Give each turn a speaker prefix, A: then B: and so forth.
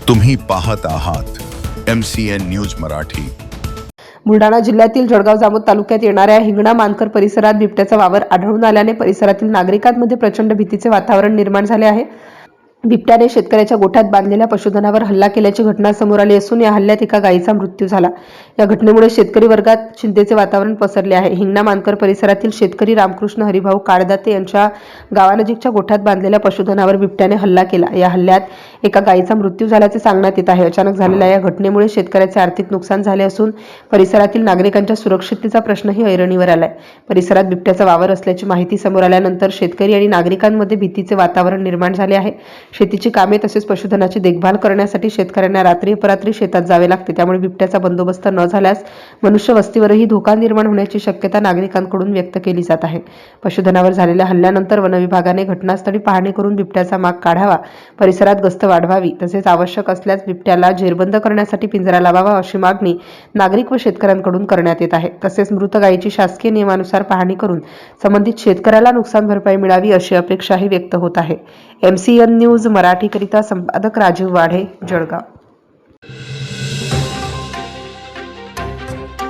A: तुम्ही पाहत आहात MCN न्यूज मराठी।
B: बुलढाणा जिल्ह्यातील जळगाव जामोद तालुक्यात येणाऱ्या हिंगणा मानकर परिसरात बिबट्याचा वावर आढळून आल्याने परिसरातील नागरिकांमध्ये प्रचंड भीतीचे वातावरण निर्माण झाले आहे। बिबट्याने शेतकऱ्याच्या गोठ्यात बांधलेल्या पशुधनावर हल्ला केल्याची घटना समोर आली असून या हल्ल्यात एका गायीचा मृत्यू झाला। या घटनेमुळे शेतकरी वर्गात चिंतेचे वातावरण पसरले आहे। हिंगणा मानकर परिसरातील शेतकरी रामकृष्ण हरिभाऊ काळदाते यांच्या गावानजीकच्या गोठ्यात बांधलेल्या पशुधनावर बिबट्याने हल्ला केला। या हल्ल्यात एका गायीचा मृत्यू झाल्याचे सांगण्यात येत आहे। अचानक झालेल्या या घटनेमुळे शेतकऱ्याचे आर्थिक नुकसान झाले असून परिसरातील नागरिकांच्या सुरक्षिततेचा प्रश्नही ऐरणीवर आलाय। परिसरात बिबट्याचा वावर असल्याची माहिती समोर आल्यानंतर शेतकरी आणि नागरिकांमध्ये भीतीचे वातावरण निर्माण झाले आहे। शेतीची कामे तसेच पशुधनाची देखभाल करण्यासाठी शेतकऱ्यांना रात्री अपरात्री शेतात जावे लागते। त्यामुळे बिबट्याचा बंदोबस्त न झाल्यास मनुष्य वस्तीवरही धोका निर्माण होण्याची शक्यता नागरिकांकडून व्यक्त केली जात आहे। पशुधनावर झालेल्या हल्ल्यानंतर वन विभागाने घटनास्थळी पाहणी करून बिबट्याचा माग काढावा, परिसरात गस्त वाढवावी तसेच आवश्यक असल्यास बिबट्याला जेरबंद करण्यासाठी पिंजरा लावावा अशी मागणी नागरिक व शेतकऱ्यांकडून करण्यात येत आहे। तसेच मृत गायीची शासकीय नियमानुसार पाहणी करून संबंधित शेतकऱ्याला नुकसान भरपाई मिळावी अशी अपेक्षाही व्यक्त होत आहे। MCN न्यूज मराठीकरिता संपादक राजीव वाढे, जळगाव।